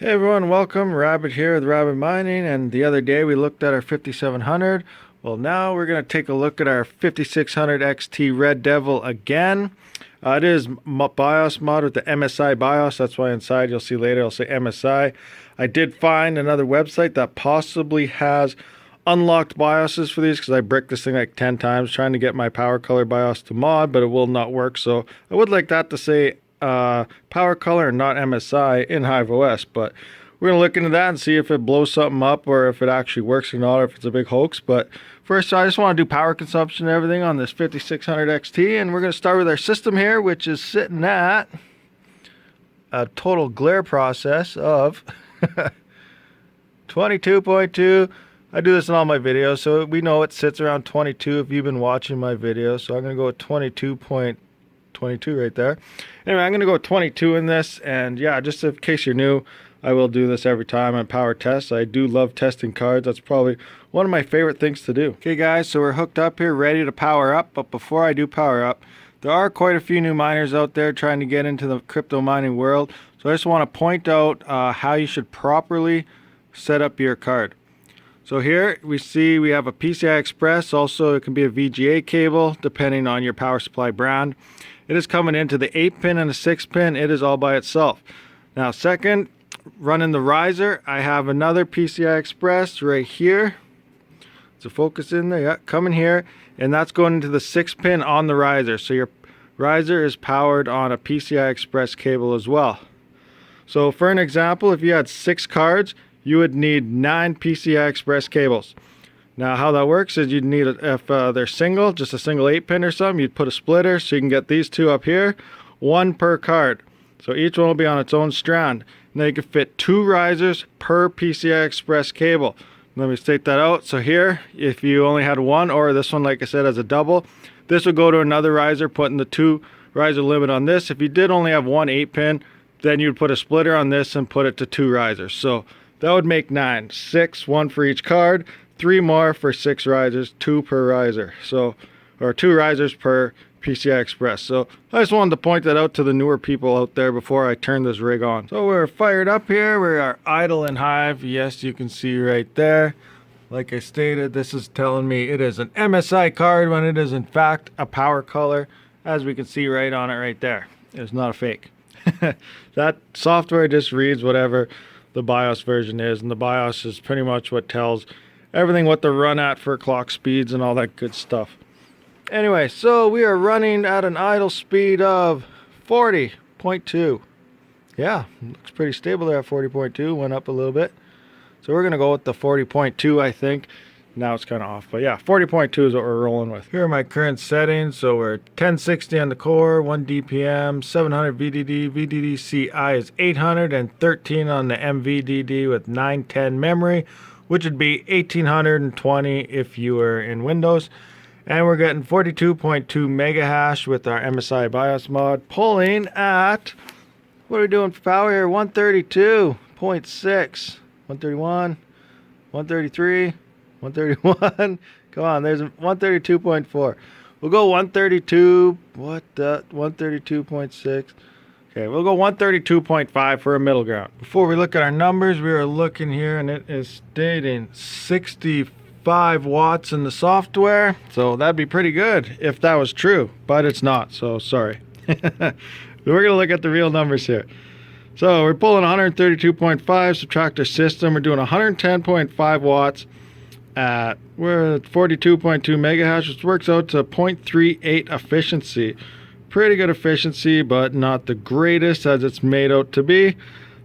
Hey everyone, welcome. Rabid here with Rabid Mining, and the other day we looked at our 5700. Well, now we're going to take a look at our 5600 XT Red Devil again. It is BIOS mod with the MSI BIOS. That's why inside you'll see later it'll say MSI. I did find another website that possibly has unlocked BIOSes for these because I bricked this thing like 10 times trying to get my power color BIOS to mod, but it will not work. So I would like that to say power color and not MSI in HiveOS, but we're gonna look into that and see if it blows something up or if it actually works or not, or if it's a big hoax. But first, I just want to do power consumption and everything on this 5600 XT, and we're gonna start with our system here, which is sitting at a total glare process of 22.2. I do this in all my videos, so we know it sits around 22 if you've been watching my videos. So I'm gonna go with 22.22 right there. Anyway, I'm going to go with 22 in this, and yeah, just in case you're new, I will do this every time on power tests. I do love testing cards. That's probably one of my favorite things to do. Okay guys, so we're hooked up here, ready to power up, but before I do power up, there are quite a few new miners out there trying to get into the crypto mining world, so I just want to point out how you should properly set up your card. So here we see we have a PCI Express, also it can be a VGA cable depending on your power supply brand. It is coming into the 8-pin and the 6-pin. It is all by itself. Now second, running the riser, I have another PCI Express right here. So focus in there, yeah, coming here, and that's going into the 6-pin on the riser. So your riser is powered on a PCI Express cable as well. So for an example, if you had 6 cards, you would need 9 PCI Express cables. Now how that works is you'd need, if they're single, just a single 8-pin or something, you'd put a splitter so you can get these two up here, one per card. So each one will be on its own strand. And then you can fit 2 risers per PCI Express cable. Let me state that out. So here, if you only had one, or this one, like I said, as a double, this would go to another riser, putting the 2 riser limit on this. If you did only have one 8-pin, then you'd put a splitter on this and put it to 2 risers. So that would make 9, 6, 1 for each card. 3 more for 6 risers, 2 per riser. So, or 2 risers per PCI Express. So I just wanted to point that out to the newer people out there before I turn this rig on. So we're fired up here. We are idle in Hive. Yes, you can see right there. Like I stated, this is telling me it is an MSI card when it is in fact a power color, as we can see right on it right there. It's not a fake. That software just reads whatever the BIOS version is, and the BIOS is pretty much what tells everything what to run at for clock speeds and all that good stuff. Anyway, so we are running at an idle speed of 40.2. Yeah, looks pretty stable there at 40.2. Went up a little bit. So we're going to go with the 40.2, I think. Now it's kind of off, but yeah, 40.2 is what we're rolling with. Here are my current settings. So we're 1060 on the core, 1 DPM, 700 VDD, VDD-CI is 800, and 13 on the MVDD with 910 memory, which would be 1820 if you were in Windows. And we're getting 42.2 mega hash with our MSI BIOS mod, pulling at, what are we doing for power here? 132.6, 131, 133, 131. Come on, there's 132.4. We'll go 132, 132.6. Okay, we'll go 132.5 for a middle ground. Before we look at our numbers, we are looking here and it is stating 65 watts in the software. So that'd be pretty good if that was true, but it's not, so sorry. We're gonna look at the real numbers here. So we're pulling 132.5, subtract our system. We're doing 110.5 watts at, we're at 42.2 mega hash, which works out to 0.38 efficiency. Pretty good efficiency, but not the greatest as it's made out to be.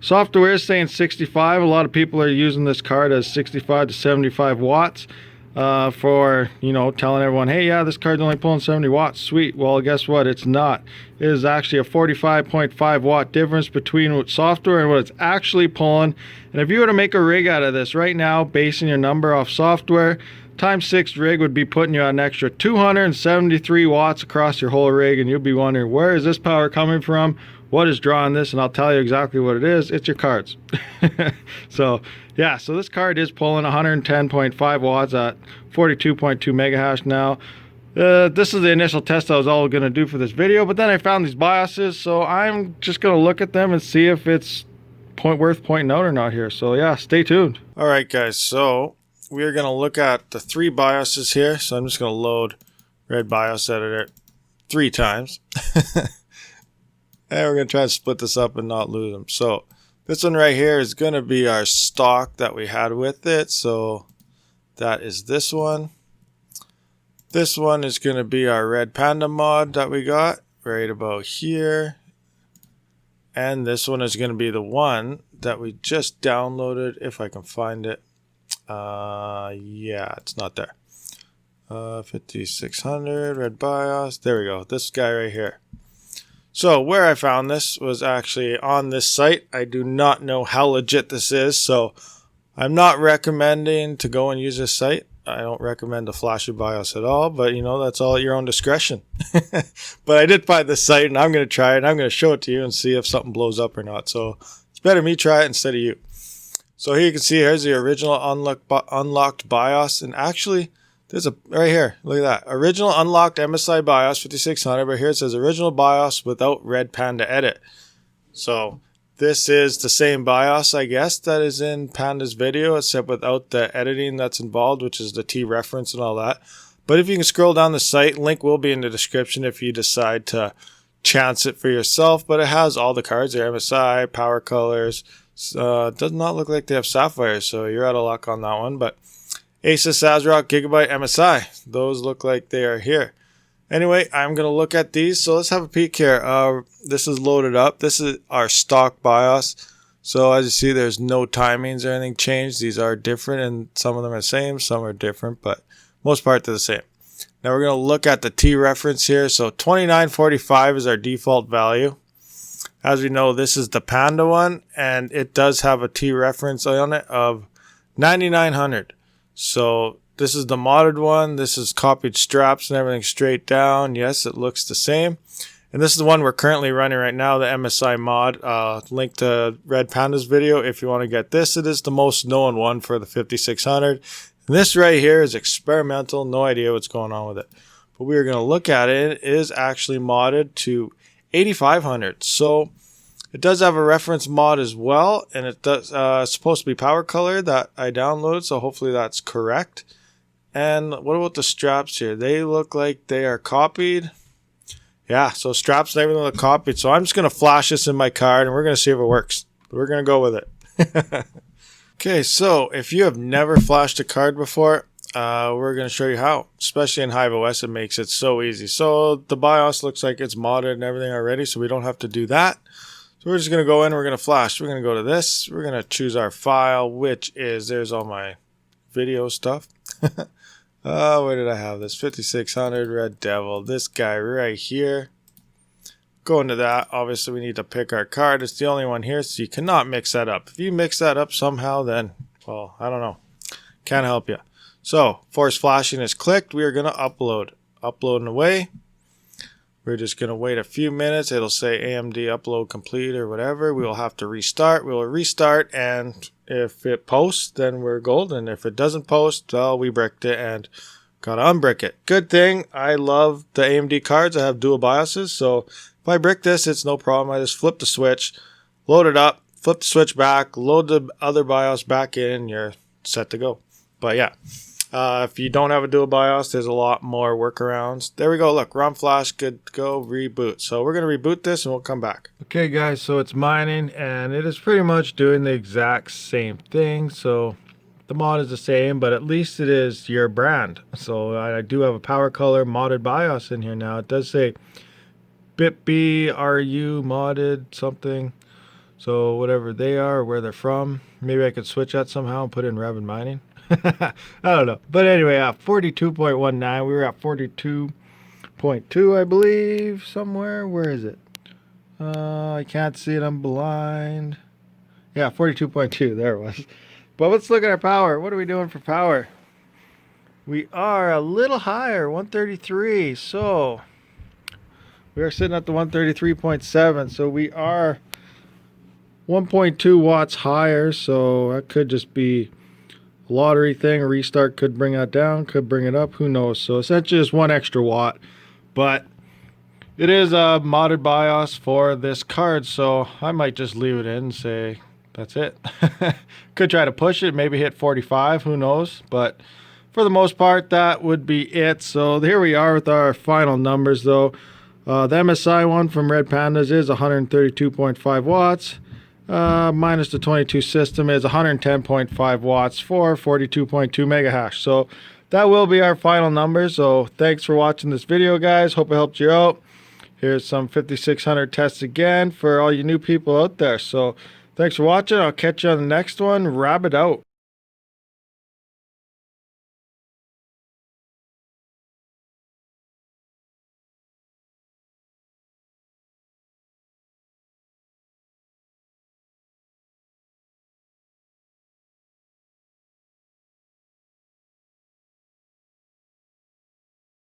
Software is saying 65. A lot of people are using this card as 65 to 75 watts for, you know, telling everyone, hey, yeah, this card's only pulling 70 watts. Sweet. Well, guess what? It's not. It is actually a 45.5 watt difference between software and what it's actually pulling. And if you were to make a rig out of this right now, basing your number off software, times 6 rig would be putting you at an extra 273 watts across your whole rig, and you'll be wondering, where is this power coming from? What is drawing this? And I'll tell you exactly what it is. It's your cards. So yeah, so this card is pulling 110.5 watts at 42.2 mega hash now. This is the initial test I was all going to do for this video, but then I found these BIOSes, so I'm just going to look at them and see if it's worth pointing out or not here. So yeah, stay tuned. All right, guys. So we are going to look at the 3 BIOSes here. So I'm just going to load Red BIOS Editor 3 times. And we're going to try to split this up and not lose them. So this one right here is going to be our stock that we had with it. So that is this one. This one is going to be our Red Panda mod that we got right about here. And this one is going to be the one that we just downloaded, if I can find it. Yeah, it's not there. 5600 Red BIOS. There we go. This guy right here. So where I found this was actually on this site. I do not know how legit this is, so I'm not recommending to go and use this site. I don't recommend to flash your BIOS at all, but you know, that's all at your own discretion. But I did find this site and I'm going to try it and I'm going to show it to you and see if something blows up or not. So it's better me try it instead of you. So here you can see here's the original unlocked BIOS, and actually there's a right here, look at that, original unlocked MSI BIOS 5600, but here it says original BIOS without Red Panda edit. So this is the same BIOS, I guess, that is in Panda's video, except without the editing that's involved, which is the T reference and all that. But if you can scroll down the site, link will be in the description if you decide to chance it for yourself. But it has all the cards there, MSI, power colors. Does not look like they have Sapphire, so you're out of luck on that one. But Asus, ASRock, Gigabyte, MSI, those look like they are here. Anyway, I'm going to look at these. So let's have a peek here. This is loaded up. This is our stock BIOS. So as you see, there's no timings or anything changed. These are different, and some of them are the same, some are different, but most part they're the same. Now we're going to look at the T reference here. So 2945 is our default value. As we know, this is the Panda one, and it does have a T reference on it of 9900. So this is the modded one. This is copied straps and everything straight down. Yes, it looks the same. And this is the one we're currently running right now, the MSI mod. Link to Red Panda's video if you want to get this. It is the most known one for the 5600. And this right here is experimental. No idea what's going on with it. But we are going to look at it. It is actually modded to 8500. So it does have a reference mod as well. And it does it's supposed to be power color that I downloaded. So hopefully that's correct. And what about the straps here? They look like they are copied. Yeah, so straps and everything look copied. So I'm just going to flash this in my card and we're going to see if it works. We're going to go with it. Okay, so if you have never flashed a card before, we're going to show you how. Especially in HiveOS, it makes it so easy. So the BIOS looks like it's modded and everything already, so we don't have to do that. So we're just going to go in, we're going to flash. We're going to go to this. We're going to choose our file, which is, there's all my video stuff. Where did I have this? 5600 Red Devil. This guy right here. Go into that. Obviously, we need to pick our card. It's the only one here, so you cannot mix that up. If you mix that up somehow, then, well, I don't know. Can't help you. So, force flashing is clicked. We are going to upload. Upload and away. We're just going to wait a few minutes. It'll say AMD upload complete or whatever. We will have to restart. We will restart, and if it posts, then we're golden. If it doesn't post, well, we bricked it and got to unbrick it. Good thing I love the AMD cards. I have dual BIOSes, so if I brick this, it's no problem. I just flip the switch, load it up, flip the switch back, load the other BIOS back in, you're set to go. But yeah. If you don't have a dual BIOS, there's a lot more workarounds. There we go. Look, ROM flash, good to go, reboot. So we're going to reboot this and we'll come back. Okay, guys, so it's mining and it is pretty much doing the exact same thing. So the mod is the same, but at least it is your brand. So I do have a power color modded BIOS in here now. It does say BitB, RU modded something. So whatever they are or where they're from. Maybe I could switch that somehow and put in Rabid Mining. I don't know. But anyway, 42.19. We were at 42.2, I believe, somewhere. Where is it? I can't see it. I'm blind. Yeah, 42.2. There it was. But let's look at our power. What are we doing for power? We are a little higher, 133. So we are sitting at the 133.7. So we are 1.2 watts higher. So that could just be lottery thing. A restart could bring that down, could bring it up, who knows. So essentially just 1 extra watt, but it is a modded BIOS for this card, so I might just leave it in and say that's it. Could try to push it, maybe hit 45, who knows, but for the most part, that would be it. So here we are with our final numbers, though. The MSI one from Red Pandas is 132.5 watts. Minus the 22 system is 110.5 watts for 42.2 mega hash. So that will be our final numbers. So thanks for watching this video, guys. Hope it helped you out. Here's some 5600 tests again for all you new people out there. So thanks for watching. I'll catch you on the next one. Rabid out.